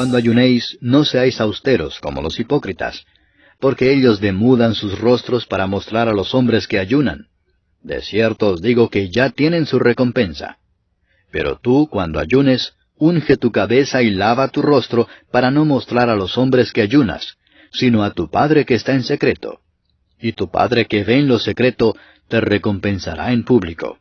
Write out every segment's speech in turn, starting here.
cuando ayunéis, no seáis austeros como los hipócritas, porque ellos demudan sus rostros para mostrar a los hombres que ayunan. De cierto os digo que ya tienen su recompensa. Pero tú, cuando ayunes, unge tu cabeza y lava tu rostro, para no mostrar a los hombres que ayunas, sino a tu Padre que está en secreto. Y tu Padre que ve en lo secreto, te recompensará en público.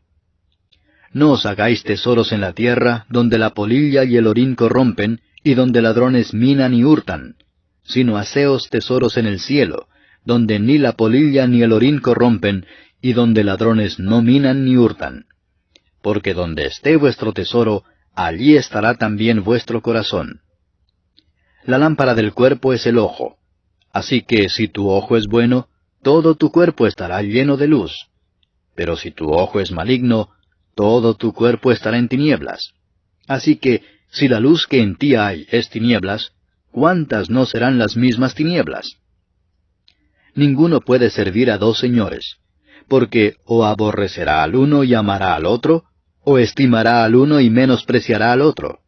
No os hagáis tesoros en la tierra, donde la polilla y el orín corrompen, y donde ladrones minan y hurtan, sino haceos tesoros en el cielo, donde ni la polilla ni el orín corrompen, y donde ladrones no minan ni hurtan. Porque donde esté vuestro tesoro, allí estará también vuestro corazón. La lámpara del cuerpo es el ojo. Así que si tu ojo es bueno, todo tu cuerpo estará lleno de luz. Pero si tu ojo es maligno, todo tu cuerpo estará en tinieblas. Así que, si la luz que en ti hay es tinieblas, ¿cuántas no serán las mismas tinieblas? Ninguno puede servir a dos señores, porque o aborrecerá al uno y amará al otro, o estimará al uno y menospreciará al otro.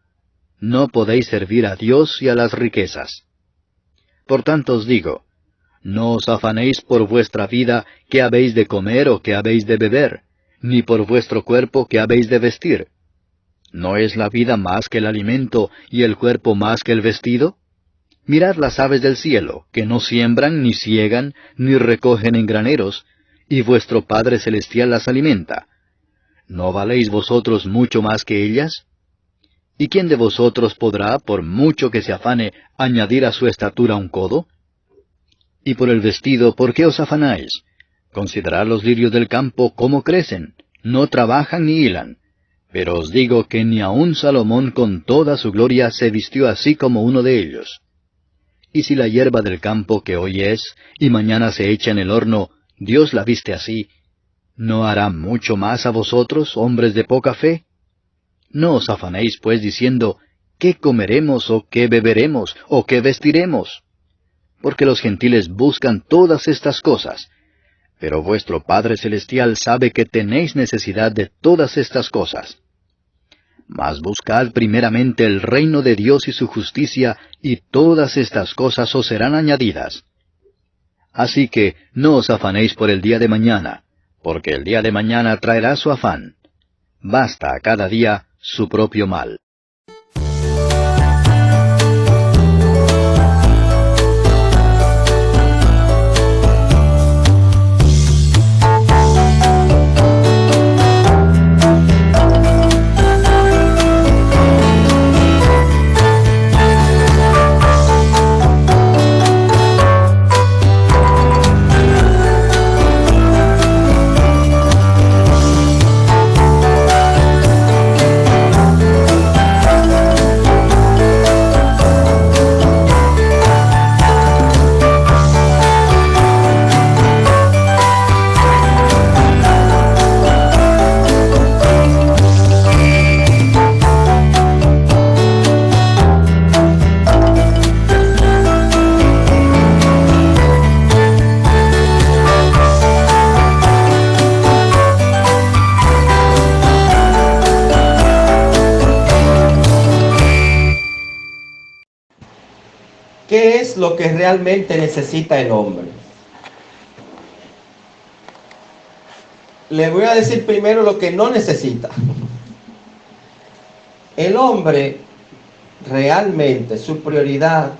No podéis servir a Dios y a las riquezas. Por tanto os digo, no os afanéis por vuestra vida, qué habéis de comer o qué habéis de beber, ni por vuestro cuerpo, qué habéis de vestir. ¿No es la vida más que el alimento, y el cuerpo más que el vestido? Mirad las aves del cielo, que no siembran, ni siegan, ni recogen en graneros, y vuestro Padre Celestial las alimenta. ¿No valéis vosotros mucho más que ellas? ¿Y quién de vosotros podrá, por mucho que se afane, añadir a su estatura un codo? Y por el vestido, ¿por qué os afanáis? Considerad los lirios del campo, cómo crecen, no trabajan ni hilan. Pero os digo que ni aun Salomón con toda su gloria se vistió así como uno de ellos. Y si la hierba del campo que hoy es, y mañana se echa en el horno, Dios la viste así, ¿no hará mucho más a vosotros, hombres de poca fe? No os afanéis pues diciendo, ¿qué comeremos o qué beberemos o qué vestiremos? Porque los gentiles buscan todas estas cosas. Pero vuestro Padre Celestial sabe que tenéis necesidad de todas estas cosas. Mas buscad primeramente el reino de Dios y su justicia, y todas estas cosas os serán añadidas. Así que no os afanéis por el día de mañana, porque el día de mañana traerá su afán. Basta a cada día su propio mal. ¿Qué es lo que realmente necesita el hombre? Le voy a decir primero lo que no necesita. El hombre realmente, su prioridad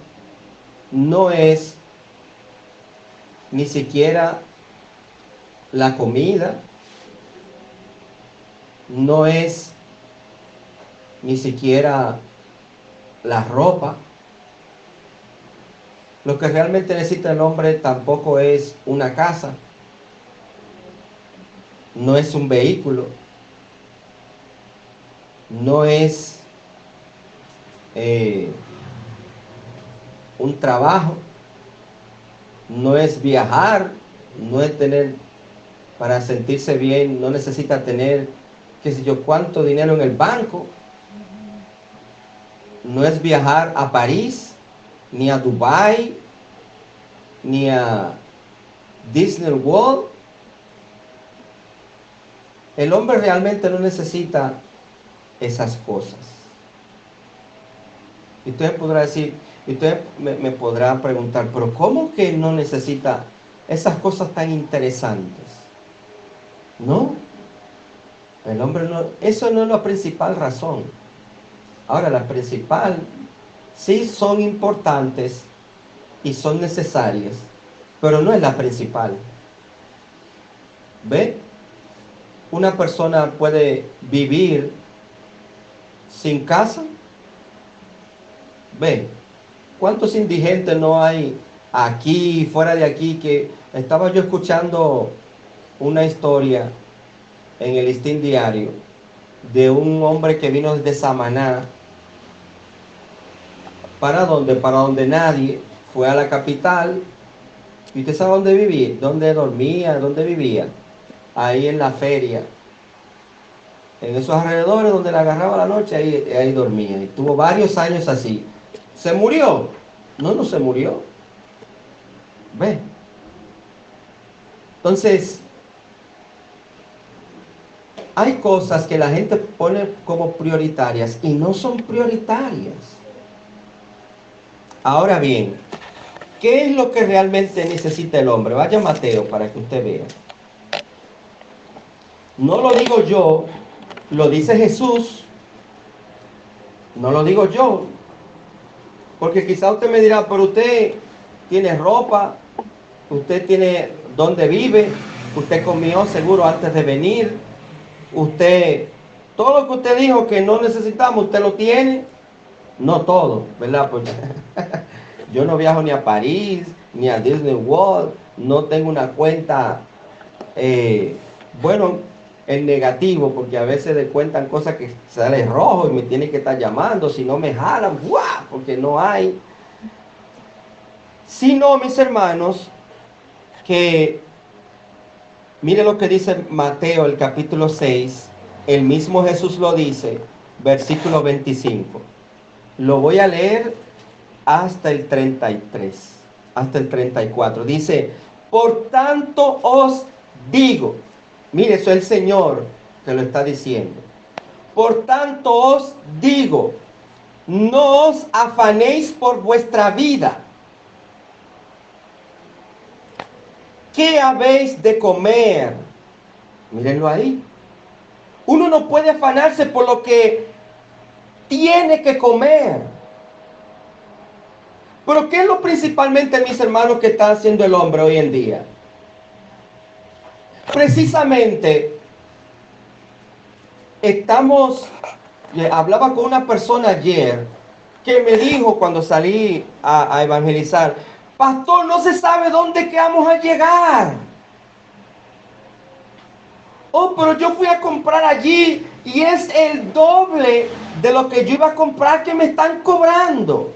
no es ni siquiera la comida, no es ni siquiera la ropa. Lo que realmente necesita el hombre tampoco es una casa, no es un vehículo, no es un trabajo, no es viajar, no es tener, para sentirse bien, no necesita tener, qué sé yo, cuánto dinero en el banco, no es viajar a París, ni a Dubái, ni a Disney World. El hombre realmente no necesita esas cosas. Y usted podrá decir, y usted me podrá preguntar, pero ¿cómo que no necesita esas cosas tan interesantes? No, el hombre no, eso no es la principal razón. Ahora, la principal, sí son importantes y son necesarias, pero no es la principal. ¿Ve? Una persona puede vivir sin casa. ¿Ve? ¿Cuántos indigentes no hay aquí, fuera de aquí? Que estaba yo escuchando una historia en el Listín Diario de un hombre que vino desde Samaná. ¿Para dónde? Para donde nadie. Fue a la capital. ¿Y usted sabe dónde vivía? ¿Dónde dormía? ¿Dónde vivía? Ahí en la feria. En esos alrededores donde le agarraba la noche, ahí dormía. Y tuvo varios años así. ¿Se murió? No, no se murió. ¿Ve? Entonces, hay cosas que la gente pone como prioritarias y no son prioritarias. Ahora bien, ¿qué es lo que realmente necesita el hombre? Vaya a Mateo para que usted vea. No lo digo yo, lo dice Jesús. No lo digo yo. Porque quizá usted me dirá, pero usted tiene ropa, usted tiene dónde vive, usted comió seguro antes de venir, usted, todo lo que usted dijo que no necesitamos, usted lo tiene. No todo, ¿verdad? Pues yo no viajo ni a París, ni a Disney World, no tengo una cuenta, bueno, en negativo, porque a veces descuentan cosas que sale rojo y me tienen que estar llamando, si no me jalan, ¡guau! Porque no hay. Sino, mis hermanos, que mire lo que dice Mateo, el capítulo 6, el mismo Jesús lo dice, versículo 25. Lo voy a leer hasta el 33, hasta el 34. Dice, por tanto os digo, mire, eso es el Señor que lo está diciendo. Por tanto os digo, no os afanéis por vuestra vida. ¿Qué habéis de comer? Mírenlo ahí. Uno no puede afanarse por lo que tiene que comer. Pero ¿qué es lo principalmente, mis hermanos, que está haciendo el hombre hoy en día? Precisamente, hablaba con una persona ayer que me dijo cuando salí a evangelizar, pastor, no se sabe dónde que vamos a llegar. Oh, pero yo fui a comprar allí y es el doble de lo que yo iba a comprar que me están cobrando.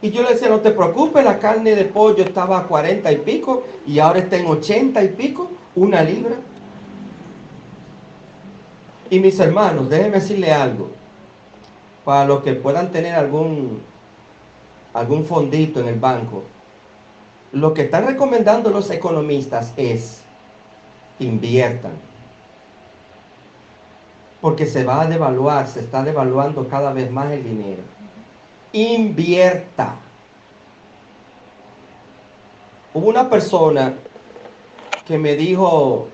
Y yo le decía, no te preocupes, la carne de pollo estaba a 40 y pico y ahora está en 80 y pico, una libra. Y mis hermanos, déjenme decirle algo, para los que puedan tener algún fondito en el banco, lo que están recomendando los economistas es, inviertan. Porque se va a devaluar, se está devaluando cada vez más el dinero. Invierta. Hubo una persona que me dijo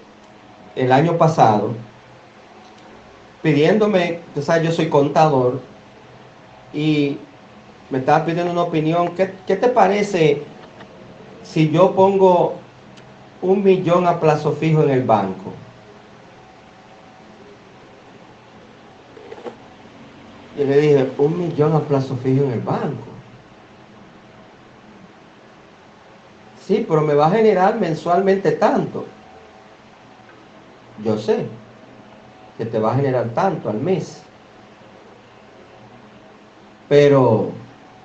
el año pasado, pidiéndome, tú sabes, yo soy contador, y me estaba pidiendo una opinión. ¿Qué te parece si yo pongo 1 millón a plazo fijo en el banco? Y le dije, 1 millón a plazo fijo en el banco. Sí, pero me va a generar mensualmente tanto. Yo sé que te va a generar tanto al mes. Pero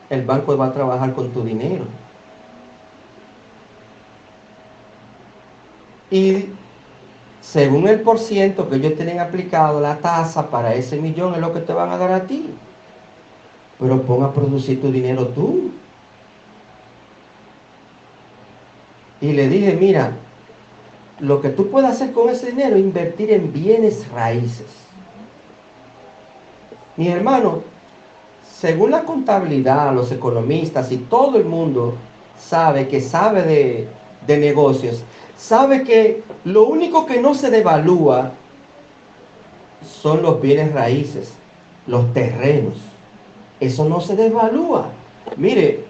el banco va a trabajar con tu dinero. Y según el porciento que ellos tienen aplicado, la tasa para ese millón es lo que te van a dar a ti. Pero pon a producir tu dinero tú. Y le dije, mira, lo que tú puedes hacer con ese dinero es invertir en bienes raíces. Mi hermano, según la contabilidad, los economistas y todo el mundo sabe de negocios, sabe que lo único que no se devalúa son los bienes raíces, los terrenos. Eso no se devalúa. Mire,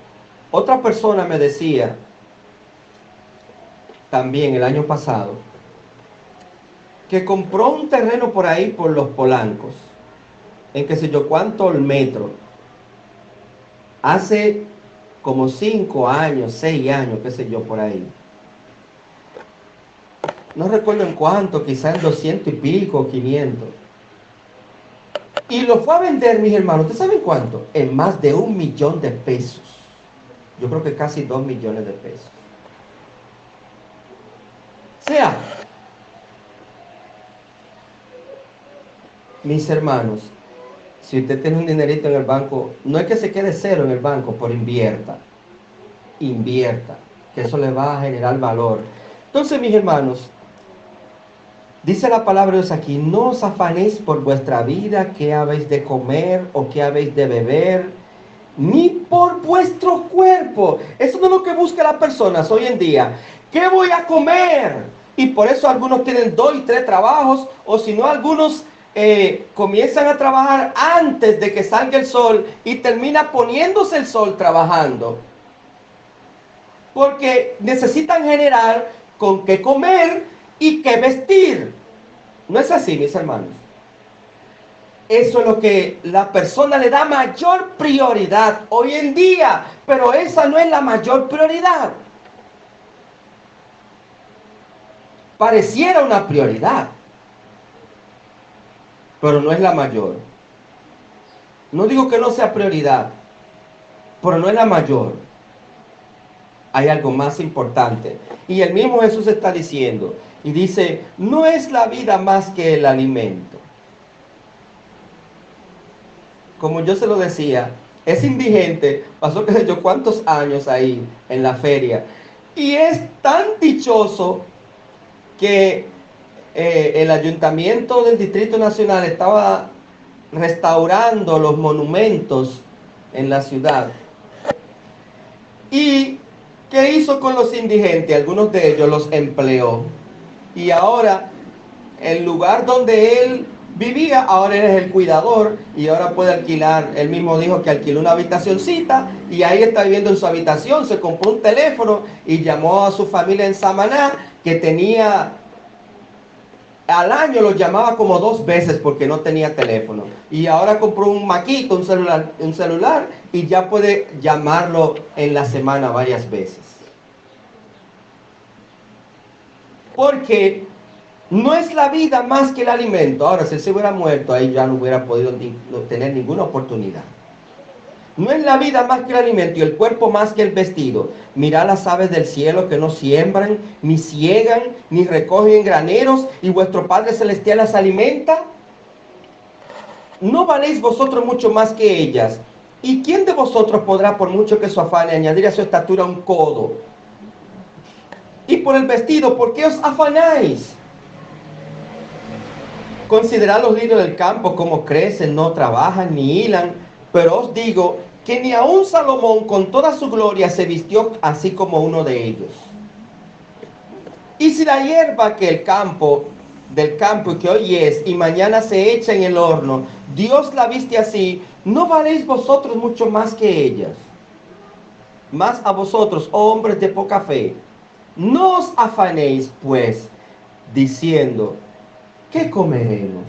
otra persona me decía también el año pasado que compró un terreno por ahí por los Polancos, en qué sé yo cuánto el metro, hace como 5 años, 6 años, qué sé yo, por ahí. No recuerdo en cuánto, quizás en 200 y pico, 500. Y lo fue a vender, mis hermanos, ¿ustedes saben cuánto? En más de 1 millón de pesos. Yo creo que casi 2 millones de pesos. O sea, mis hermanos, si usted tiene un dinerito en el banco, no es que se quede cero en el banco, pero invierta. Invierta, que eso le va a generar valor. Entonces, mis hermanos, dice la palabra de Dios aquí, no os afanéis por vuestra vida, qué habéis de comer o qué habéis de beber, ni por vuestro cuerpo. Eso no es lo que buscan las personas hoy en día. ¿Qué voy a comer? Y por eso algunos tienen 2 y 3 trabajos, o si no, algunos comienzan a trabajar antes de que salga el sol y termina poniéndose el sol trabajando. Porque necesitan generar con qué comer y qué vestir. No es así, mis hermanos. Eso es lo que la persona le da mayor prioridad hoy en día, pero esa no es la mayor prioridad. Pareciera una prioridad, pero no es la mayor. No digo que no sea prioridad, pero no es la mayor. Hay algo más importante. Y el mismo Jesús está diciendo, y dice, no es la vida más que el alimento. Como yo se lo decía, es indigente, pasó qué sé yo cuántos años ahí en la feria, y es tan dichoso que el ayuntamiento del Distrito Nacional estaba restaurando los monumentos en la ciudad. ¿Y qué hizo con los indigentes? Algunos de ellos los empleó. Y ahora, el lugar donde él vivía, ahora él es el cuidador y ahora puede alquilar. Él mismo dijo que alquiló una habitacioncita y ahí está viviendo en su habitación. Se compró un teléfono y llamó a su familia en Samaná, que tenía, al año lo llamaba como 2 veces porque no tenía teléfono. Y ahora compró un maquito, un celular y ya puede llamarlo en la semana varias veces. Porque no es la vida más que el alimento. Ahora, si él se hubiera muerto, ahí ya no hubiera podido tener ninguna oportunidad. No es la vida más que el alimento y el cuerpo más que el vestido. Mirad las aves del cielo que no siembran, ni ciegan, ni recogen graneros, y vuestro Padre Celestial las alimenta. ¿No valéis vosotros mucho más que ellas? ¿Y quién de vosotros podrá, por mucho que su afane, añadir a su estatura un codo? Y por el vestido, ¿por qué os afanáis? Considerad los lirios del campo, cómo crecen, no trabajan ni hilan, pero os digo que ni aun Salomón con toda su gloria se vistió así como uno de ellos. Y si la hierba que del campo que hoy es y mañana se echa en el horno, Dios la viste así, ¿no valéis vosotros mucho más que ellas? Más a vosotros, oh hombres de poca fe, no os afanéis pues, diciendo, ¿qué comeremos?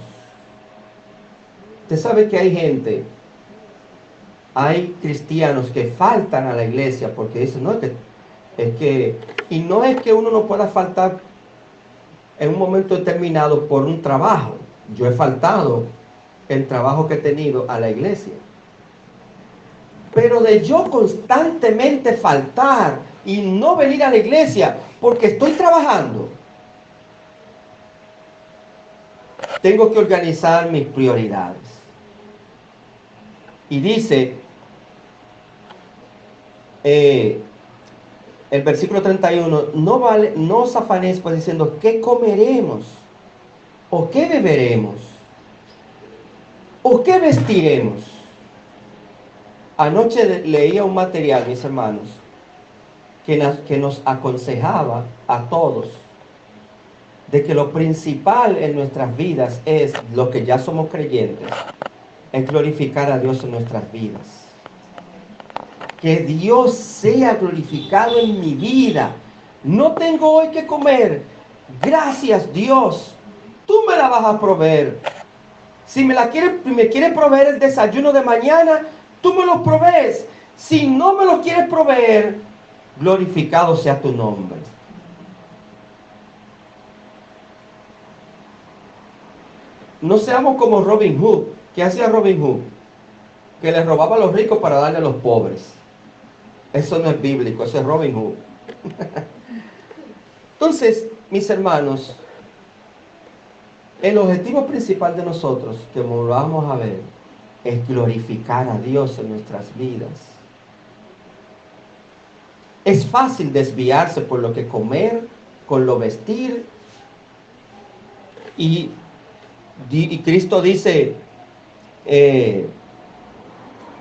Usted sabe que hay cristianos que faltan a la iglesia porque dicen, no, y no es que uno no pueda faltar en un momento determinado por un trabajo. Yo he faltado el trabajo que he tenido a la iglesia. Pero de yo constantemente faltar y no venir a la iglesia porque estoy trabajando, tengo que organizar mis prioridades. Y dice el versículo 31, no os afanéis pues diciendo, ¿qué comeremos? ¿O qué beberemos? ¿O qué vestiremos? Anoche leía un material, mis hermanos, que nos aconsejaba a todos de que lo principal en nuestras vidas es, lo que ya somos creyentes, es glorificar a Dios en nuestras vidas. Que Dios sea glorificado en mi vida. No tengo hoy que comer. Gracias, Dios. Tú me la vas a proveer. Si me quieres proveer el desayuno de mañana, tú me lo provees. Si no me lo quieres proveer, glorificado sea tu nombre. No seamos como Robin Hood. ¿Qué hacía Robin Hood? Que le robaba a los ricos para darle a los pobres. Eso no es bíblico, eso es Robin Hood. Entonces, mis hermanos, el objetivo principal de nosotros, que como lo vamos a ver, es glorificar a Dios en nuestras vidas. Es fácil desviarse por lo que comer, con lo vestir. Y Cristo dice,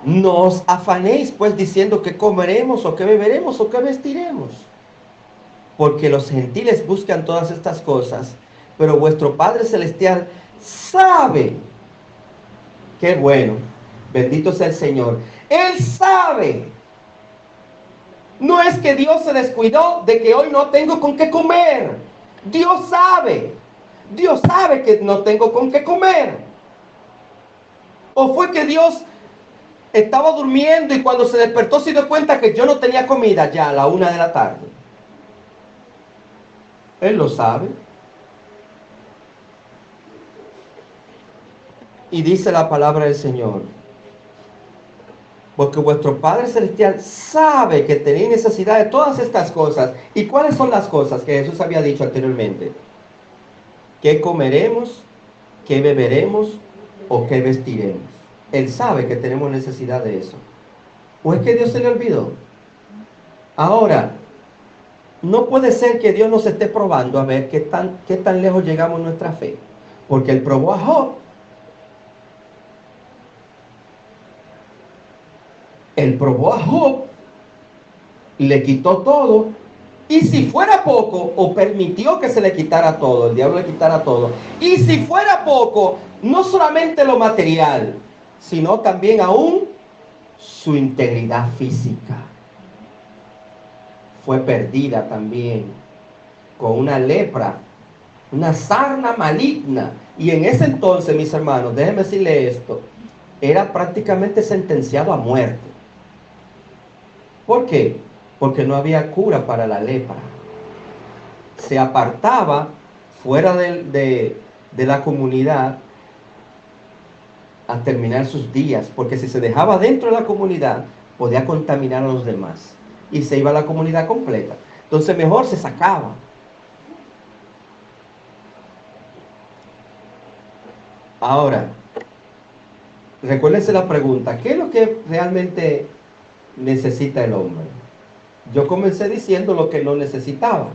no os afanéis pues diciendo que comeremos o que beberemos o que vestiremos. Porque los gentiles buscan todas estas cosas, pero vuestro Padre Celestial sabe. Qué bueno, bendito sea el Señor. Él sabe. No es que Dios se descuidó de que hoy no tengo con qué comer. Dios sabe. Dios sabe que no tengo con qué comer. O fue que Dios estaba durmiendo y cuando se despertó se dio cuenta que yo no tenía comida ya a la 1 de la tarde. Él lo sabe. Y dice la palabra del Señor: porque vuestro Padre Celestial sabe que tenéis necesidad de todas estas cosas. ¿Y cuáles son las cosas que Jesús había dicho anteriormente? ¿Qué comeremos? ¿Qué beberemos? ¿O qué vestiremos? Él sabe que tenemos necesidad de eso. ¿O es que Dios se le olvidó? Ahora, no puede ser que Dios nos esté probando a ver qué tan lejos llegamos en nuestra fe. Porque Él probó a Job. Él probó a Job, le quitó todo, y si fuera poco, o permitió que se le quitara todo, el diablo le quitara todo, y si fuera poco, no solamente lo material, sino también aún su integridad física fue perdida también, con una lepra, una sarna maligna. Y en ese entonces, mis hermanos, déjenme decirle esto, era prácticamente sentenciado a muerte. ¿Por qué? Porque no había cura para la lepra. Se apartaba fuera de la comunidad a terminar sus días, porque si se dejaba dentro de la comunidad, podía contaminar a los demás. Y se iba a la comunidad completa. Entonces mejor se sacaba. Ahora, recuérdense la pregunta: ¿qué es lo que realmente necesita el hombre? Yo comencé diciendo lo que no necesitaba,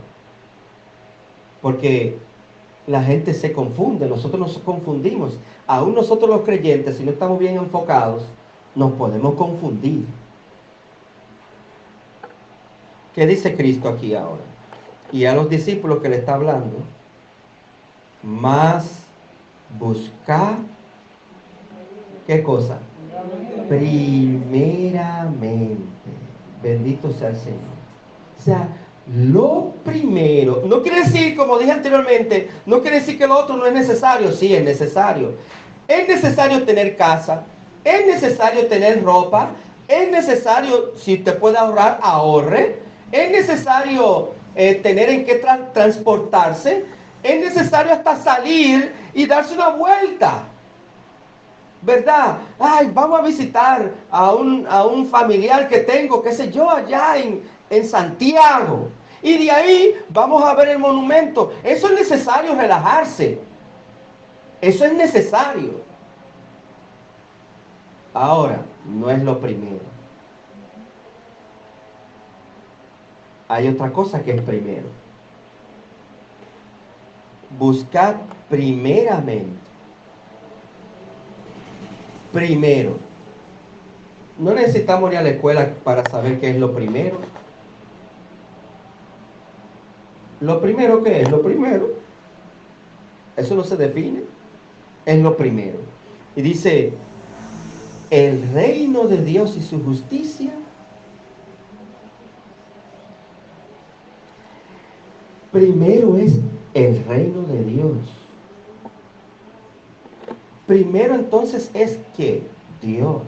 porque la gente se confunde, nosotros nos confundimos. Aún nosotros los creyentes, si no estamos bien enfocados, nos podemos confundir. ¿Qué dice Cristo aquí ahora? Y a los discípulos que le está hablando: más buscar, ¿qué cosa? Primeramente. Bendito sea el Señor. O sea, lo primero, no quiere decir, como dije anteriormente, no quiere decir que lo otro no es necesario. Sí, es necesario. Es necesario tener casa, es necesario tener ropa, es necesario, si te puede ahorrar, ahorre. Es necesario tener en qué transportarse. Es necesario hasta salir y darse una vuelta, ¿verdad? Ay, vamos a visitar a un familiar que tengo, qué sé yo, allá en Santiago. Y de ahí vamos a ver el monumento. Eso es necesario, relajarse. Eso es necesario. Ahora, no es lo primero. Hay otra cosa que es primero. Buscad primeramente primero. No necesitamos ir a la escuela para saber qué es lo primero. Lo primero, ¿qué es? Lo primero. Eso no se define. Es lo primero. Y dice, el reino de Dios y su justicia. Primero es el reino de Dios. Primero entonces es que Dios.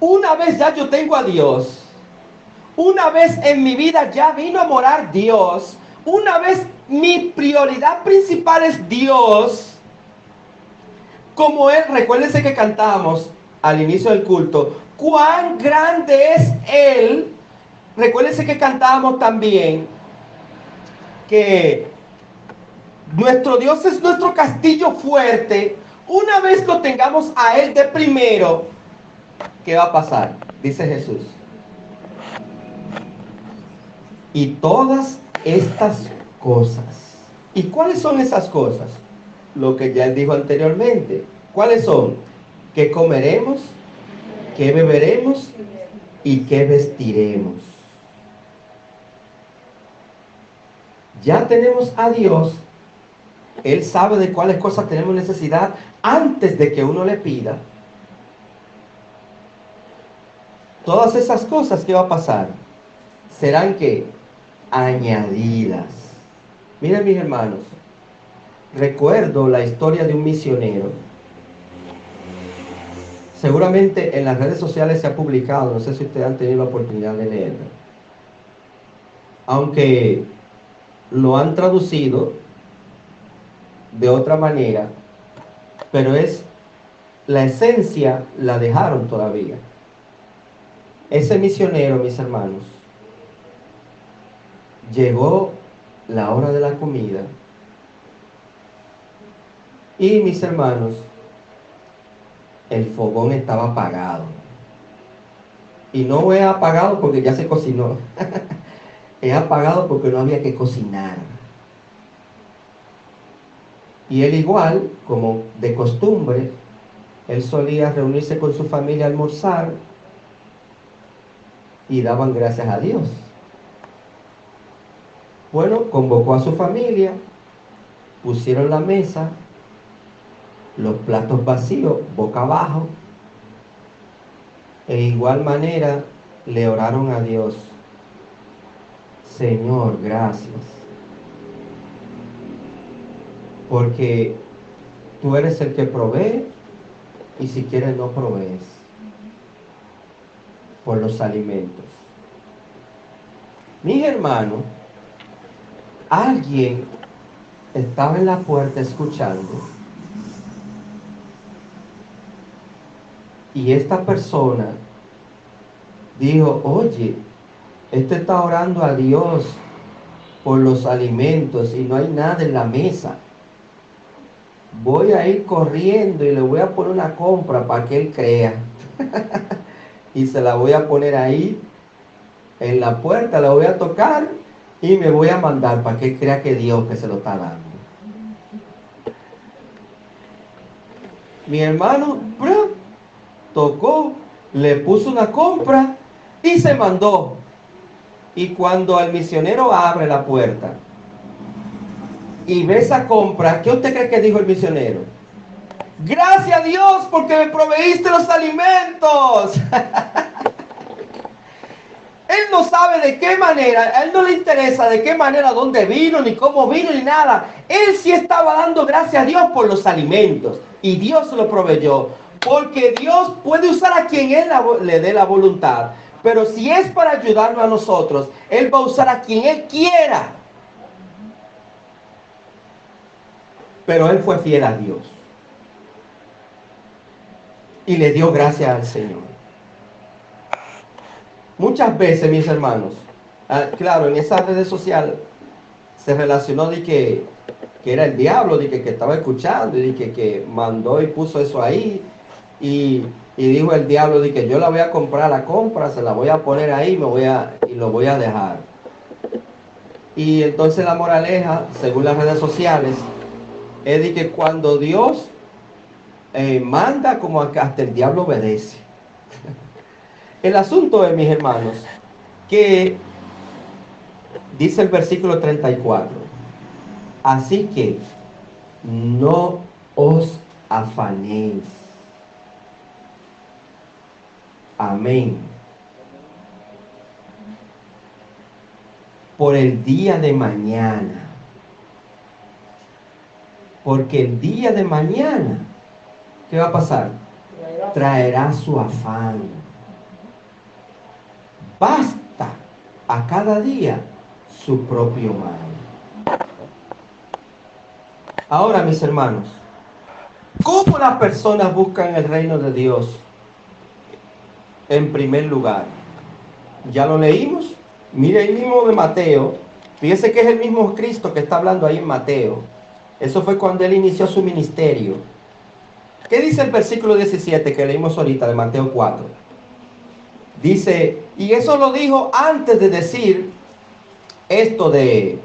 Una vez ya yo tengo a Dios, una vez en mi vida ya vino a morar Dios, una vez mi prioridad principal es Dios, como Él, recuérdense que cantamos al inicio del culto, cuán grande es Él. Recuérdense que cantábamos también que nuestro Dios es nuestro castillo fuerte. Una vez lo tengamos a Él de primero, ¿qué va a pasar? Dice Jesús. Y todas estas cosas. ¿Y cuáles son esas cosas? Lo que ya Él dijo anteriormente. ¿Cuáles son? ¿Qué comeremos? ¿Qué beberemos? ¿Y qué vestiremos? Ya tenemos a Dios. Él sabe de cuáles cosas tenemos necesidad antes de que uno le pida. Todas esas cosas, ¿qué va a pasar? Serán que añadidas. Miren, mis hermanos, recuerdo la historia de un misionero. Seguramente en las redes sociales se ha publicado, no sé si ustedes han tenido la oportunidad de leerlo. Aunque lo han traducido de otra manera, pero es la esencia, la dejaron todavía. Ese misionero, mis hermanos, llegó la hora de la comida y, mis hermanos, el fogón estaba apagado. Y no es apagado porque ya se cocinó. Es apagado porque no había que cocinar. Y él igual, como de costumbre, él solía reunirse con su familia a almorzar y daban gracias a Dios. Bueno, convocó a su familia, pusieron la mesa, los platos vacíos, boca abajo. E igual manera le oraron a Dios. Señor, gracias. Porque tú eres el que provee y si quieres no provees por los alimentos. Mis hermanos, alguien estaba en la puerta escuchando y esta persona dijo, oye, este está orando a Dios por los alimentos y no hay nada en la mesa. Voy a ir corriendo y le voy a poner una compra para que él crea. Y se la voy a poner ahí en la puerta, la voy a tocar y me voy a mandar para que él crea que Dios que se lo está dando. Mi hermano tocó, le puso una compra y se mandó. Y cuando el misionero abre la puerta y ve esa compra, ¿qué usted cree que dijo el misionero? Gracias a Dios porque me proveíste los alimentos. Él no sabe de qué manera, a él no le interesa de qué manera, dónde vino, ni cómo vino, ni nada. Él sí estaba dando gracias a Dios por los alimentos. Y Dios lo proveyó. Porque Dios puede usar a quien Él le dé la voluntad. Pero si es para ayudarnos a nosotros, Él va a usar a quien Él quiera. Pero Él fue fiel a Dios. Y le dio gracias al Señor. Muchas veces, mis hermanos, claro, en esas redes sociales se relacionó de que era el diablo, de que estaba escuchando, y de que mandó y puso eso ahí, y dijo el diablo de que yo la voy a comprar la compra, se la voy a poner ahí y lo voy a dejar. Y entonces la moraleja, según las redes sociales, es de que cuando Dios manda como hasta el diablo obedece. El asunto es, mis hermanos, que dice el versículo 34, así que no os afanéis. Amén. Por el día de mañana. Porque el día de mañana, ¿qué va a pasar? Traerá su afán. Basta a cada día su propio mal. Ahora, mis hermanos, ¿cómo las personas buscan el reino de Dios? En primer lugar, ya lo leímos. Mire ahí mismo de Mateo. Fíjese que es el mismo Cristo que está hablando ahí en Mateo. Eso fue cuando él inició su ministerio. ¿Qué dice el versículo 17 que leímos ahorita de Mateo 4? Dice, y eso lo dijo antes de decir esto de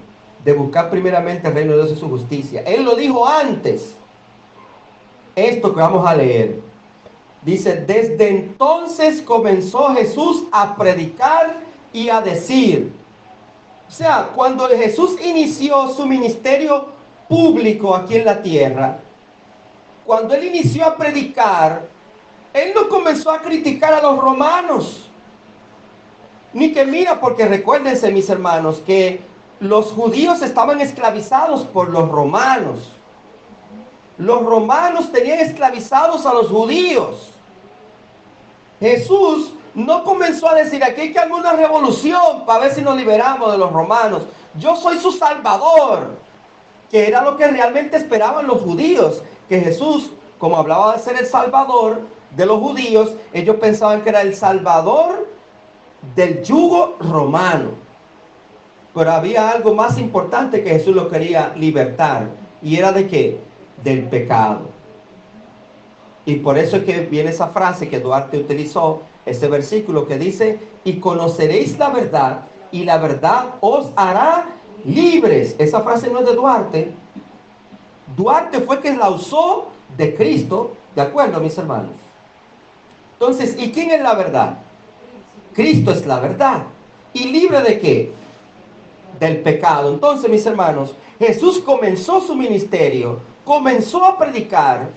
buscar primeramente el reino de Dios y su justicia. Él lo dijo antes. Esto que vamos a leer. Dice, desde entonces comenzó Jesús a predicar y a decir. O sea, cuando Jesús inició su ministerio público aquí en la tierra, cuando él inició a predicar, él no comenzó a criticar a los romanos. Ni que mira, porque recuérdense, mis hermanos, que los judíos estaban esclavizados por los romanos. Los romanos tenían esclavizados a los judíos. Jesús no comenzó a decir, aquí hay que hacer una revolución para ver si nos liberamos de los romanos. Yo soy su salvador, que era lo que realmente esperaban los judíos. Que Jesús, como hablaba de ser el salvador de los judíos, ellos pensaban que era el salvador del yugo romano. Pero había algo más importante que Jesús lo quería libertar. ¿Y era de qué? Del pecado. Y por eso es que viene esa frase que Duarte utilizó, ese versículo que dice, y conoceréis la verdad, y la verdad os hará libres. Esa frase no es de Duarte. Duarte fue quien la usó de Cristo, ¿de acuerdo, mis hermanos? Entonces, ¿y quién es la verdad? Cristo es la verdad. ¿Y libre de qué? Del pecado. Entonces, mis hermanos, Jesús comenzó su ministerio, comenzó a predicar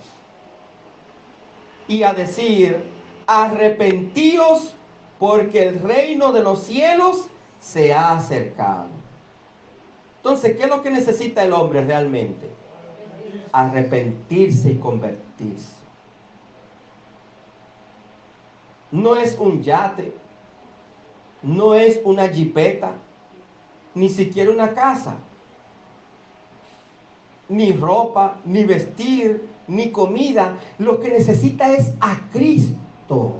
y a decir, arrepentíos porque el reino de los cielos se ha acercado. Entonces, ¿qué es lo que necesita el hombre realmente? Arrepentirse y convertirse. No es un yate, no es una jipeta, ni siquiera una casa, ni ropa, ni vestir, ni comida. Lo que necesita es a Cristo.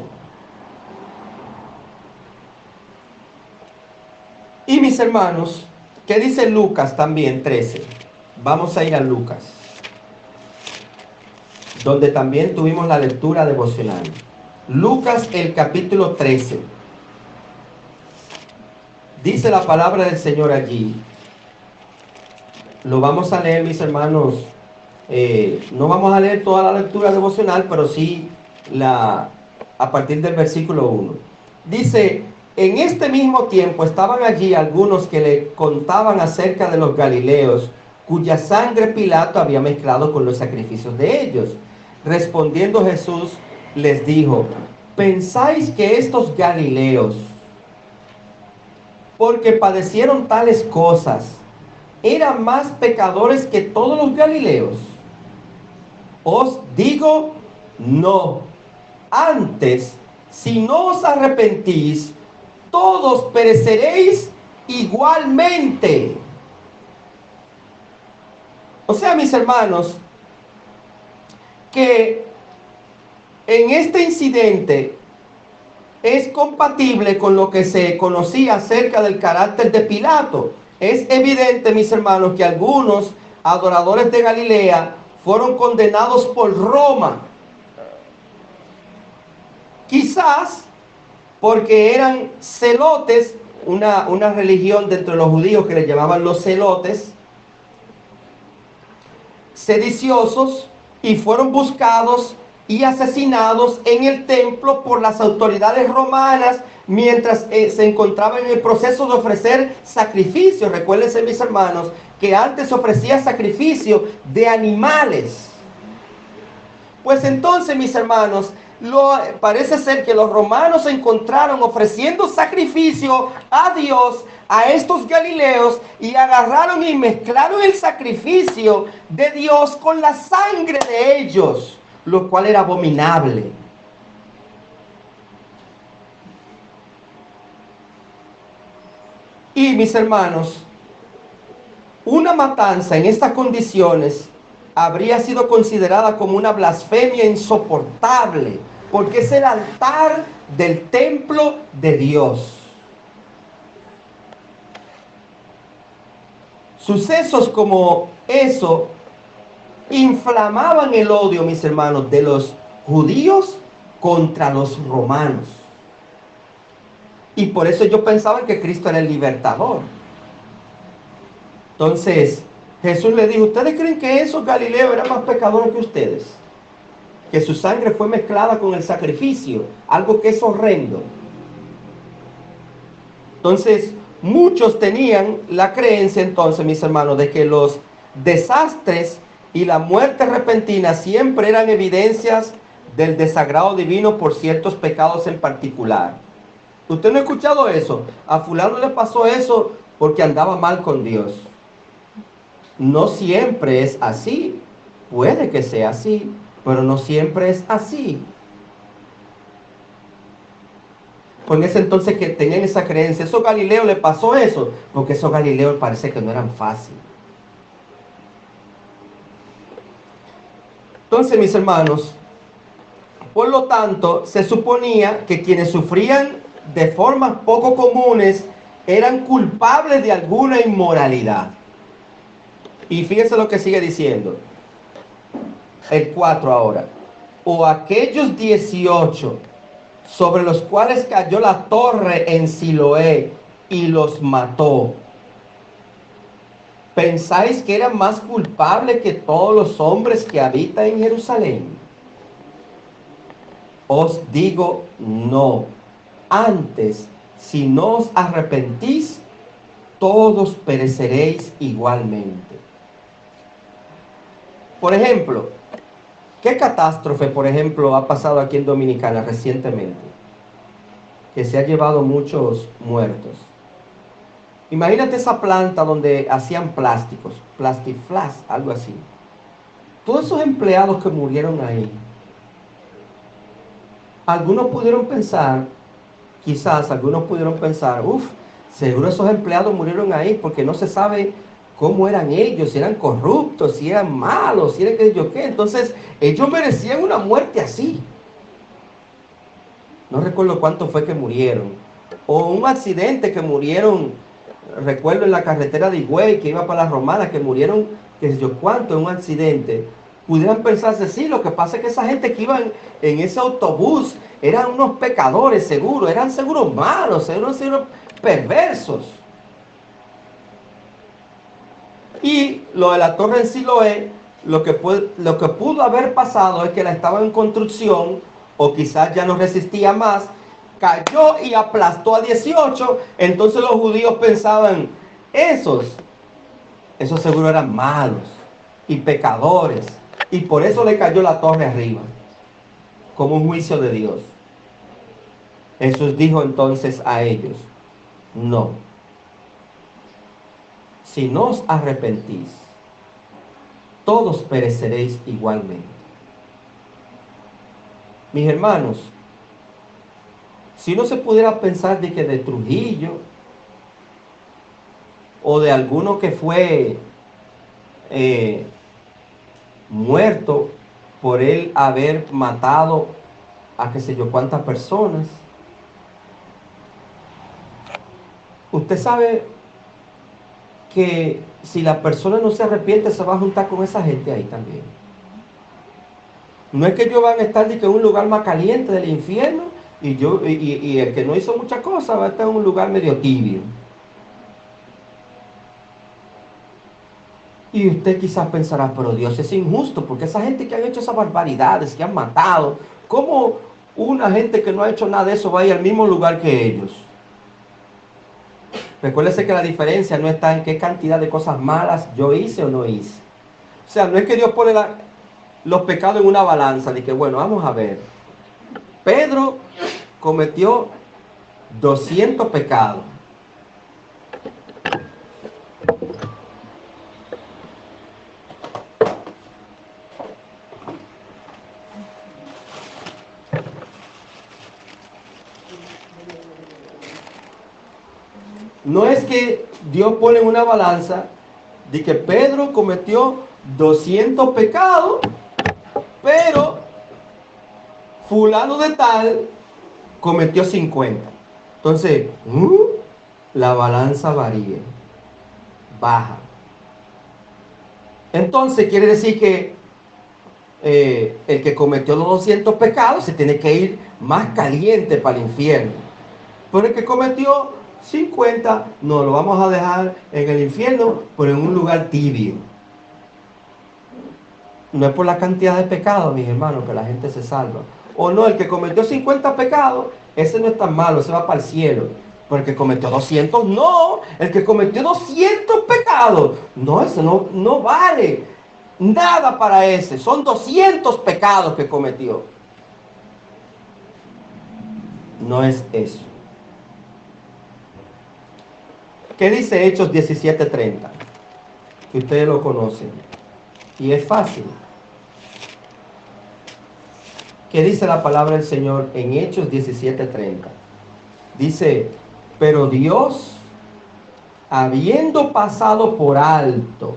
Y mis hermanos, ¿qué dice Lucas también 13? Vamos a ir a Lucas, donde también tuvimos la lectura devocional. Lucas, el capítulo 13. Dice la palabra del Señor allí. Lo vamos a leer, mis hermanos. No vamos a leer toda la lectura devocional, pero sí a partir del versículo 1. Dice, en este mismo tiempo estaban allí algunos que le contaban acerca de los galileos, cuya sangre Pilato había mezclado con los sacrificios de ellos. Respondiendo Jesús les dijo, ¿pensáis que estos galileos, porque padecieron tales cosas, eran más pecadores que todos los galileos? Os digo, no. Antes, si no os arrepentís, todos pereceréis igualmente. O sea, mis hermanos, que en este incidente es compatible con lo que se conocía acerca del carácter de Pilato. Es evidente, mis hermanos, que algunos adoradores de Galilea fueron condenados por Roma. Quizás porque eran celotes, una religión dentro de los judíos que le llamaban los celotes, sediciosos, y fueron buscados y asesinados en el templo por las autoridades romanas mientras se encontraban en el proceso de ofrecer sacrificios. Recuérdense, mis hermanos, que antes ofrecía sacrificio de animales. Pues entonces, mis hermanos, parece ser que los romanos se encontraron ofreciendo sacrificio a Dios a estos galileos y agarraron y mezclaron el sacrificio de Dios con la sangre de ellos, lo cual era abominable. Y mis hermanos, una matanza en estas condiciones habría sido considerada como una blasfemia insoportable, porque es el altar del templo de Dios. Sucesos como eso inflamaban el odio, mis hermanos, de los judíos contra los romanos. Y por eso yo pensaba que Cristo era el libertador. Entonces, Jesús le dijo, ¿ustedes creen que esos galileos eran más pecadores que ustedes? Que su sangre fue mezclada con el sacrificio, algo que es horrendo. Entonces, muchos tenían la creencia entonces, mis hermanos, de que los desastres y la muerte repentina siempre eran evidencias del desagrado divino por ciertos pecados en particular. ¿Usted no ha escuchado eso? A fulano le pasó eso porque andaba mal con Dios. No siempre es así. Puede que sea así, pero no siempre es así. Con ese entonces que tenían esa creencia, esos galileos le pasó eso, porque esos galileos parece que no eran fáciles. Entonces, mis hermanos, por lo tanto, se suponía que quienes sufrían de formas poco comunes eran culpables de alguna inmoralidad. Y fíjense lo que sigue diciendo. El 4 ahora. O aquellos 18 sobre los cuales cayó la torre en Siloé y los mató. ¿Pensáis que eran más culpables que todos los hombres que habitan en Jerusalén? Os digo no. Antes, si no os arrepentís, todos pereceréis igualmente. Por ejemplo, ¿qué catástrofe, por ejemplo, ha pasado aquí en Dominicana recientemente? Que se ha llevado muchos muertos. Imagínate esa planta donde hacían plásticos, Plastiflas, algo así. Todos esos empleados que murieron ahí, algunos pudieron pensar, quizás algunos pudieron pensar, seguro esos empleados murieron ahí porque no se sabe cómo eran ellos, si eran corruptos, si eran malos, si eran qué yo qué. Entonces, ellos merecían una muerte así. No recuerdo cuánto fue que murieron. O un accidente que murieron, recuerdo en la carretera de Higüey, que iba para la Romana, que murieron, qué sé yo cuánto, en un accidente. Pudieran pensarse, sí, lo que pasa es que esa gente que iba en ese autobús eran unos pecadores, seguro, eran seguros malos, eran seguros perversos. Y lo de la torre en Siloé, lo que pudo haber pasado es que la estaba en construcción, o quizás ya no resistía más, cayó y aplastó a 18, entonces los judíos pensaban, esos seguro eran malos y pecadores, y por eso le cayó la torre arriba, como un juicio de Dios. Jesús dijo entonces a ellos, no. Si no os arrepentís, todos pereceréis igualmente. Mis hermanos, si no se pudiera pensar de que de Trujillo o de alguno que fue muerto por él haber matado a qué sé yo cuántas personas, usted sabe que si la persona no se arrepiente se va a juntar con esa gente ahí también. No es que ellos van a estar en un lugar más caliente del infierno y el que no hizo muchas cosas va a estar en un lugar medio tibio. Y usted quizás pensará, pero Dios es injusto, porque esa gente que han hecho esas barbaridades, que han matado, ¿cómo una gente que no ha hecho nada de eso va a ir al mismo lugar que ellos? Recuérdese que la diferencia no está en qué cantidad de cosas malas yo hice o no hice. O sea, no es que Dios pone los pecados en una balanza, de que bueno, vamos a ver. Pedro cometió 200 pecados. No es que Dios pone en una balanza de que Pedro cometió 200 pecados, pero fulano de tal cometió 50. Entonces, la balanza varía, baja. Entonces quiere decir que el que cometió los 200 pecados se tiene que ir más caliente para el infierno. Pero el que cometió 50, no lo vamos a dejar en el infierno, pero en un lugar tibio. No es por la cantidad de pecados, mis hermanos, que la gente se salva. O no, el que cometió 50 pecados, ese no es tan malo, ese va para el cielo. Pero el que cometió 200, no. El que cometió 200 pecados, no, ese no vale nada para ese. Son 200 pecados que cometió. No es eso. ¿Qué dice Hechos 17:30? Que ustedes lo conocen. Y es fácil. ¿Qué dice la palabra del Señor en Hechos 17:30? Dice, pero Dios, habiendo pasado por alto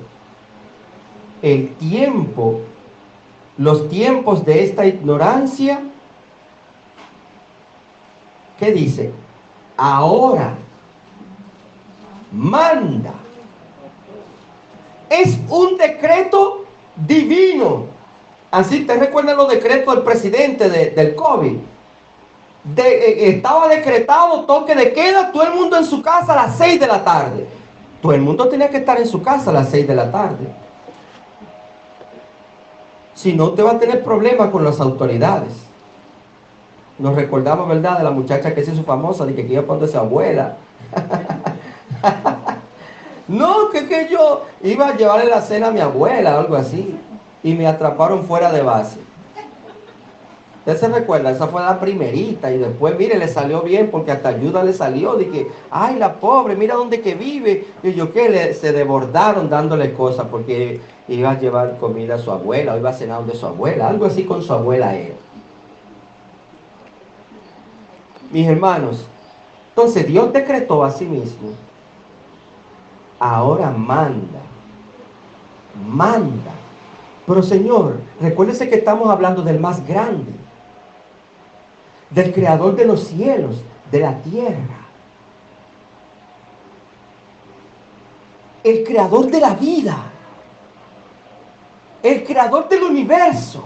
los tiempos de esta ignorancia, ¿qué dice? Ahora manda. Es un decreto divino. Así te recuerdan los decretos del presidente del COVID. Estaba decretado toque de queda, todo el mundo en su casa a las 6 de la tarde. Todo el mundo tenía que estar en su casa a las 6 de la tarde. Si no, usted va a tener problemas con las autoridades. Nos recordamos, ¿verdad?, de la muchacha que se hizo famosa, de que iba a poner a su abuela. No, que yo iba a llevarle la cena a mi abuela o algo así. Y me atraparon fuera de base. ¿Usted se recuerda? Esa fue la primerita. Y después, mire, le salió bien porque hasta ayuda le salió. De que, ay, la pobre, mira dónde que vive. Y yo, ¿qué? Se desbordaron dándole cosas porque iba a llevar comida a su abuela o iba a cenar de su abuela. Algo así con su abuela era. Mis hermanos, entonces Dios decretó a sí mismo. Ahora manda. Pero Señor, recuérdese que estamos hablando del más grande, del creador de los cielos, de la tierra, el creador de la vida, el creador del universo.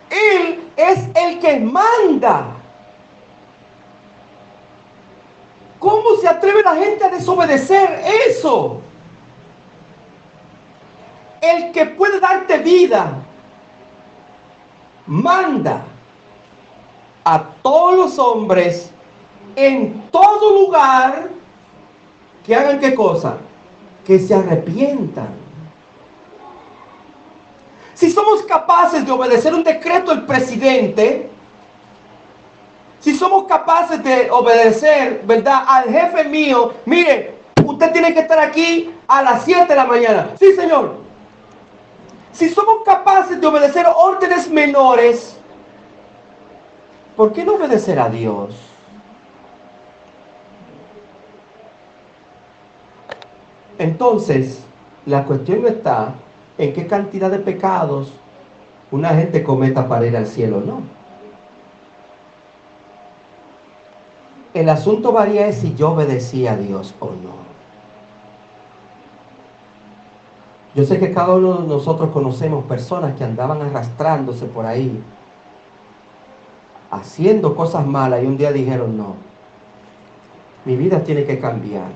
Él es el que manda. ¿Cómo se atreve la gente a desobedecer eso? El que puede darte vida, manda a todos los hombres en todo lugar que hagan ¿qué cosa? Que se arrepientan. Si somos capaces de obedecer un decreto del presidente, si somos capaces de obedecer, ¿verdad?, al jefe mío, mire, usted tiene que estar aquí a las 7 de la mañana. Sí, señor. Si somos capaces de obedecer órdenes menores, ¿por qué no obedecer a Dios? Entonces, la cuestión no está en qué cantidad de pecados una gente cometa para ir al cielo, no. El asunto varía es si yo obedecí a Dios o no. Yo sé que cada uno de nosotros conocemos personas que andaban arrastrándose por ahí, haciendo cosas malas, y un día dijeron, no, mi vida tiene que cambiar.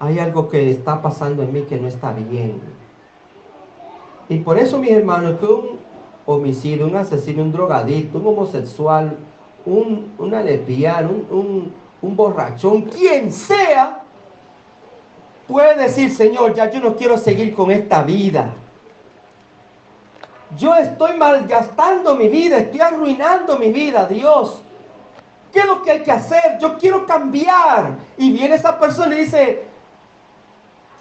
hay algo que está pasando en mí que no está bien. Y por eso, mis hermanos, que un homicidio, un asesino, un drogadicto, un homosexual, una lesbiana, un borrachón, quien sea, puede decir, Señor, ya yo no quiero seguir con esta vida. Yo estoy malgastando mi vida, estoy arruinando mi vida, Dios. ¿Qué es lo que hay que hacer? Yo quiero cambiar. Y viene esa persona y dice,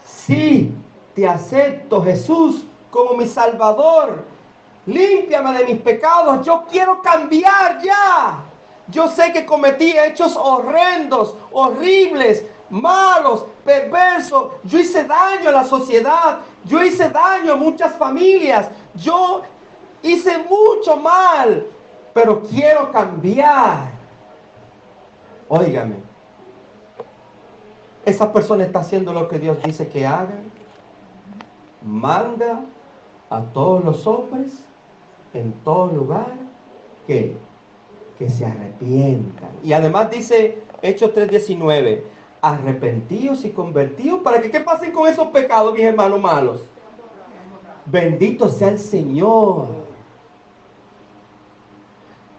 sí, te acepto, Jesús, como mi Salvador. Límpiame de mis pecados. Yo quiero cambiar ya. Yo sé que cometí hechos horrendos, horribles, malos, perversos. Yo hice daño a la sociedad. Yo hice daño a muchas familias. Yo hice mucho mal, pero quiero cambiar. Óigame, esa persona está haciendo lo que Dios dice que haga. Manda a todos los hombres en todo lugar que se arrepientan. Y además dice Hechos 3:19, arrepentíos y convertíos para que ¿qué pasen con esos pecados, mis hermanos malos? Bendito sea el Señor.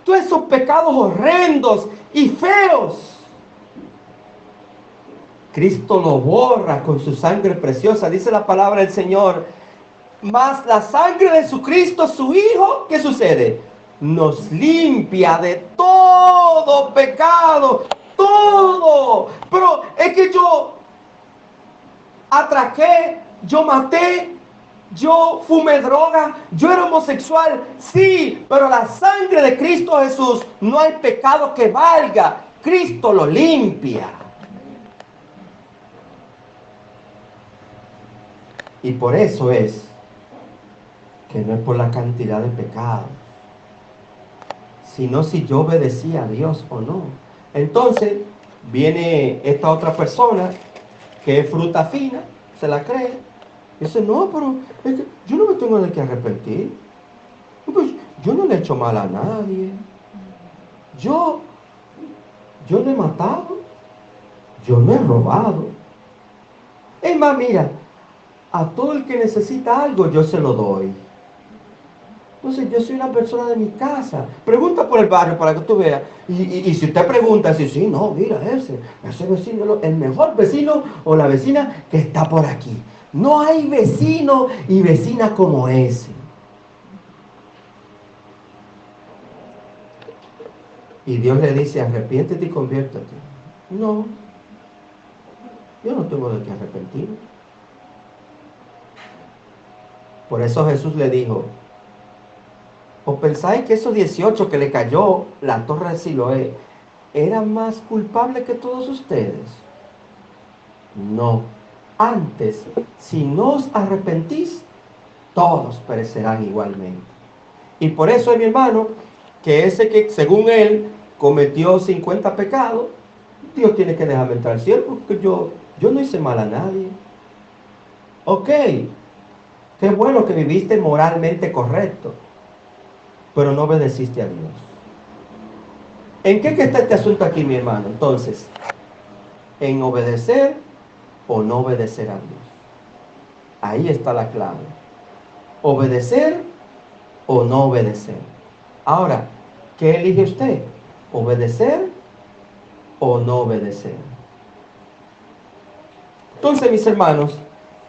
Todos esos pecados horrendos y feos, Cristo lo borra con su sangre preciosa. Dice la palabra del Señor, mas la sangre de Jesucristo, su Hijo, ¿qué sucede? Nos limpia de todo pecado, todo. Pero es que yo atraqué, yo maté, yo fumé droga, yo era homosexual. Sí, pero la sangre de Cristo Jesús, no hay pecado que valga. Cristo lo limpia. Y por eso es que no es por la cantidad de pecados, sino si yo obedecía a Dios o no. Entonces viene esta otra persona que es fruta fina, se la cree, y dice, no, pero es que yo no me tengo de qué arrepentir. Pues, yo no le he hecho mal a nadie. Yo no he matado. Yo no he robado. Es más, mira, a todo el que necesita algo yo se lo doy. Entonces yo soy una persona de mi casa. Pregunta por el barrio para que tú veas. Y si usted pregunta, si sí, no, mira ese vecino, el mejor vecino o la vecina que está por aquí. No hay vecino y vecina como ese. Y Dios le dice, arrepiéntete y conviértete. No, yo no tengo de qué arrepentir. Por eso Jesús le dijo, ¿o pensáis que esos 18 que le cayó la torre de Siloé eran más culpables que todos ustedes? No. Antes, si no os arrepentís, todos perecerán igualmente. Y por eso, mi hermano, que ese que según él cometió 50 pecados, Dios tiene que dejarme entrar al cielo porque yo no hice mal a nadie. Ok, qué bueno que viviste moralmente correcto, pero no obedeciste a Dios. ¿En qué está este asunto aquí, mi hermano? Entonces, en obedecer o no obedecer a Dios. Ahí está la clave. Obedecer o no obedecer. Ahora, ¿qué elige usted? ¿Obedecer o no obedecer? Entonces, mis hermanos,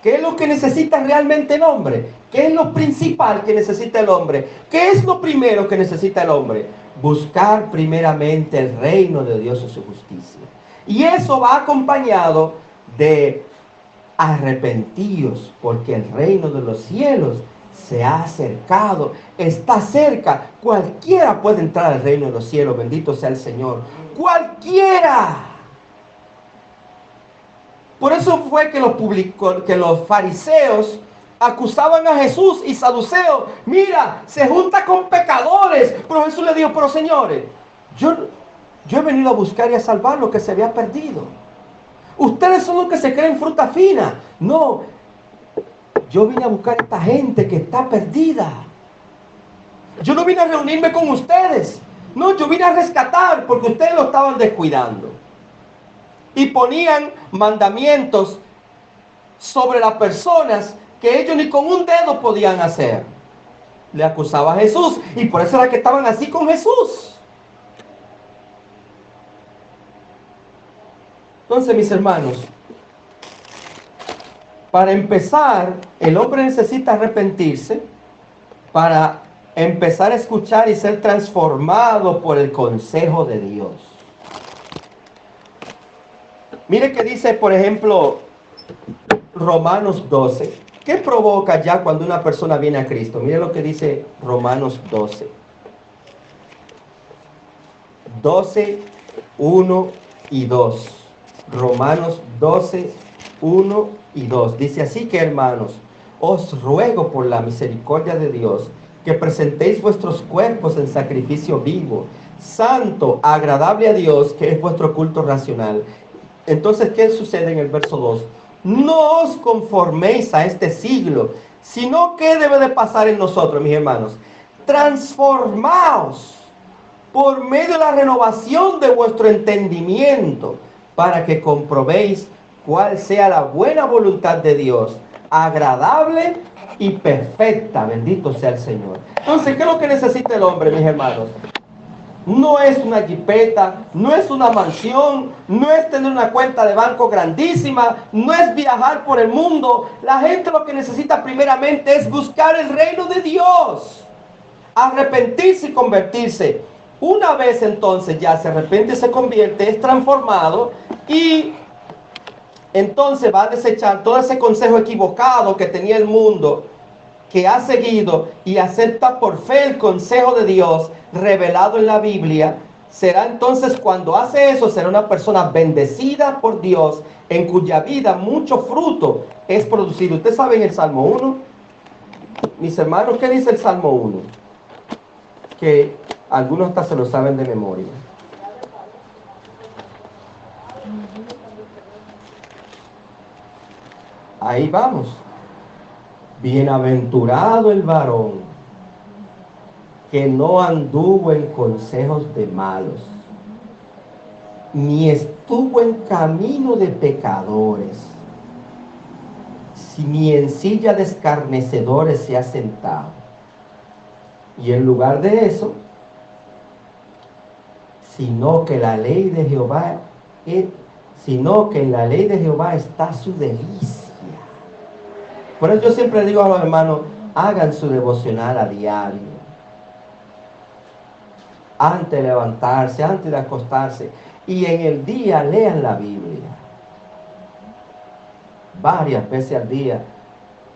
¿qué es lo que necesita realmente el hombre? ¿Qué es lo principal que necesita el hombre? ¿Qué es lo primero que necesita el hombre? Buscar primeramente el reino de Dios y su justicia. Y eso va acompañado de arrepentíos, porque el reino de los cielos se ha acercado, está cerca. Cualquiera puede entrar al reino de los cielos, bendito sea el Señor. Cualquiera. Por eso fue que los fariseos acusaban a Jesús y saduceos. Mira, se junta con pecadores. Pero Jesús le dijo, pero señores, yo he venido a buscar y a salvar lo que se había perdido. Ustedes son los que se creen fruta fina. No, yo vine a buscar a esta gente que está perdida. Yo no vine a reunirme con ustedes. No, yo vine a rescatar porque ustedes lo estaban descuidando. Y ponían mandamientos sobre las personas que ellos ni con un dedo podían hacer. Le acusaba a Jesús y por eso era que estaban así con Jesús. Entonces, mis hermanos, para empezar, el hombre necesita arrepentirse para empezar a escuchar y ser transformado por el consejo de Dios. Mire que dice, por ejemplo, Romanos 12. ¿Qué provoca ya cuando una persona viene a Cristo? Mire lo que dice Romanos 12. 12, 1 y 2. Romanos 12, 1 y 2. Dice así que, hermanos, os ruego por la misericordia de Dios que presentéis vuestros cuerpos en sacrificio vivo, santo, agradable a Dios, que es vuestro culto racional. Entonces, ¿qué sucede en el verso 2? No os conforméis a este siglo, sino que debe de pasar en nosotros, mis hermanos. Transformaos por medio de la renovación de vuestro entendimiento, para que comprobéis cuál sea la buena voluntad de Dios, agradable y perfecta. Bendito sea el Señor. Entonces, ¿qué es lo que necesita el hombre, mis hermanos? No es una jipeta, no es una mansión, no es tener una cuenta de banco grandísima, no es viajar por el mundo. La gente lo que necesita primeramente es buscar el reino de Dios, arrepentirse y convertirse. Una vez entonces ya se arrepiente, se convierte, es transformado y entonces va a desechar todo ese consejo equivocado que tenía el mundo, que ha seguido, y acepta por fe el consejo de Dios revelado en la Biblia. Será entonces, cuando hace eso, será una persona bendecida por Dios, en cuya vida mucho fruto es producido. Usted sabe en el Salmo 1, mis hermanos, ¿qué dice el Salmo 1? Que algunos hasta se lo saben de memoria. Ahí vamos. Bienaventurado el varón que no anduvo en consejos de malos, ni estuvo en camino de pecadores, ni en silla de escarnecedores se ha sentado. Y en lugar de eso, sino que en la ley de Jehová está su delicia. Por eso yo siempre digo a los hermanos, hagan su devocional a diario. Antes de levantarse, antes de acostarse. Y en el día lean la Biblia. Varias veces al día.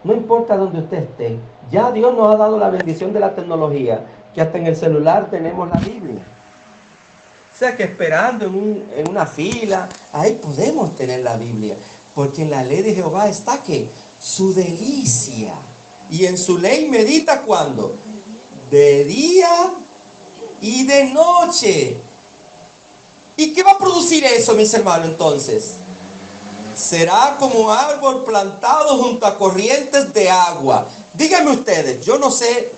No importa donde usted esté. Ya Dios nos ha dado la bendición de la tecnología, que hasta en el celular tenemos la Biblia. O sea que esperando en una fila, ahí podemos tener la Biblia. Porque en la ley de Jehová está que su delicia. Y en su ley medita ¿cuándo? De día y de noche. ¿Y qué va a producir eso, mis hermanos, entonces? Será como árbol plantado junto a corrientes de agua. Díganme ustedes, yo no sé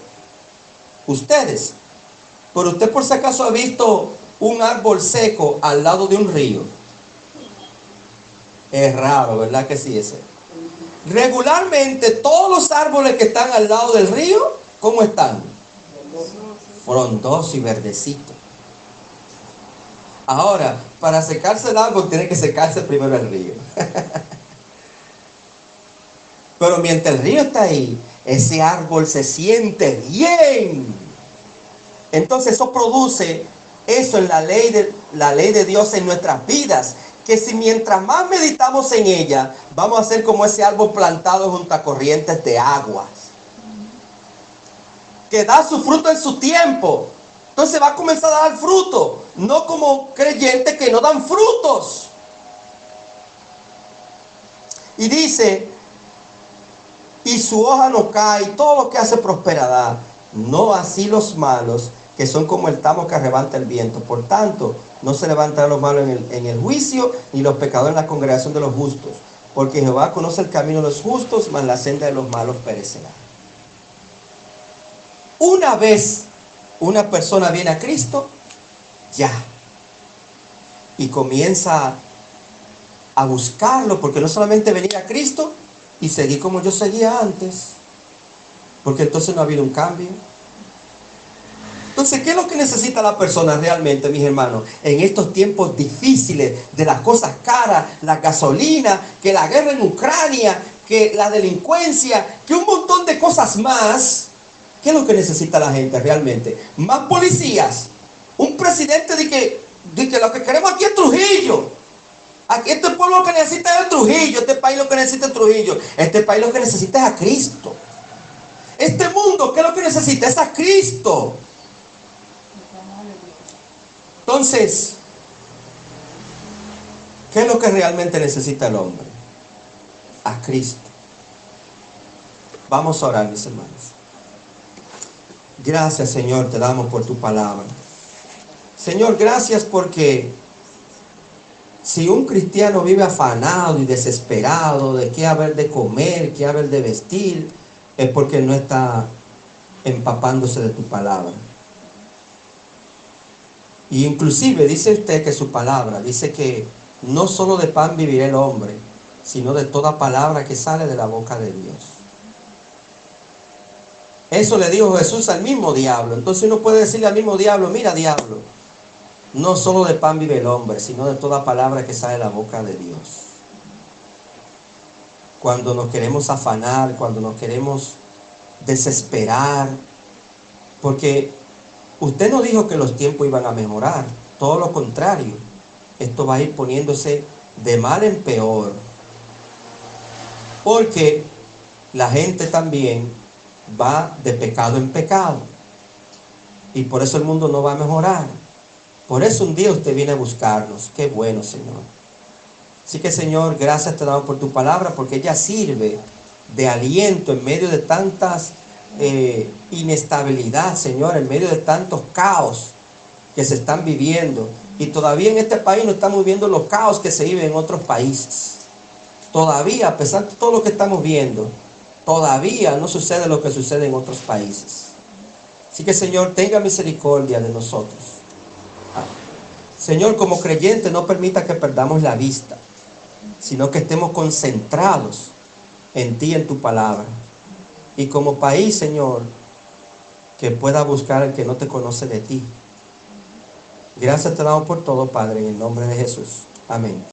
ustedes, pero usted por si acaso ha visto un árbol seco al lado de un río. Es raro, ¿verdad que sí? Ese. Regularmente todos los árboles que están al lado del río, ¿cómo están? Frondoso y verdecito. Ahora, para secarse el árbol tiene que secarse primero el río. Pero mientras el río está ahí, ese árbol se siente bien. Entonces eso produce eso en la ley de Dios en nuestras vidas. Que si mientras más meditamos en ella, vamos a ser como ese árbol plantado junto a corrientes de aguas, que da su fruto en su tiempo. Entonces va a comenzar a dar fruto, no como creyentes que no dan frutos. Y dice, y su hoja no cae, y todo lo que hace prosperará. No así los malos, que son como el tamo que arrebata el viento. Por tanto, no se levantarán los malos en el juicio, ni los pecadores en la congregación de los justos. Porque Jehová conoce el camino de los justos, mas la senda de los malos perecerá. Una vez una persona viene a Cristo, ya. Y comienza a buscarlo, porque no solamente venir a Cristo, y seguir como yo seguía antes, porque entonces no ha habido un cambio. Entonces, ¿qué es lo que necesita la persona realmente, mis hermanos? En estos tiempos difíciles, de las cosas caras, la gasolina, que la guerra en Ucrania, que la delincuencia, que un montón de cosas más. ¿Qué es lo que necesita la gente realmente? Más policías. Un presidente de que lo que queremos aquí es Trujillo. Aquí este pueblo lo que necesita es Trujillo. Este país lo que necesita es Trujillo. Este país lo que necesita es a Cristo. Este mundo, ¿qué es lo que necesita? Es a Cristo. Entonces, ¿qué es lo que realmente necesita el hombre? A Cristo. Vamos a orar, mis hermanos. Gracias, Señor, te damos por tu palabra. Señor, gracias porque si un cristiano vive afanado y desesperado de qué haber de comer, qué haber de vestir, es porque no está empapándose de tu palabra. Y inclusive dice usted que su palabra dice que no solo de pan vivirá el hombre, sino de toda palabra que sale de la boca de Dios. Eso le dijo Jesús al mismo diablo. Entonces uno puede decirle al mismo diablo: mira, diablo, no solo de pan vive el hombre, sino de toda palabra que sale de la boca de Dios. Cuando nos queremos afanar, cuando nos queremos desesperar, porque usted no dijo que los tiempos iban a mejorar, todo lo contrario, esto va a ir poniéndose de mal en peor, porque la gente también va de pecado en pecado, y por eso el mundo no va a mejorar. Por eso un día usted viene a buscarnos. Qué bueno, Señor. Así que, Señor, gracias te damos por tu palabra, porque ella sirve de aliento en medio de tantas inestabilidad, Señor, en medio de tantos caos que se están viviendo. Y todavía en este país no estamos viendo los caos que se viven en otros países. Todavía, a pesar de todo lo que estamos viendo, todavía no sucede lo que sucede en otros países. Así que, Señor, tenga misericordia de nosotros. Señor, como creyente, no permita que perdamos la vista, sino que estemos concentrados en ti, en tu palabra. Y como país, Señor, que pueda buscar al que no te conoce de ti. Gracias te damos por todo, Padre, en el nombre de Jesús. Amén.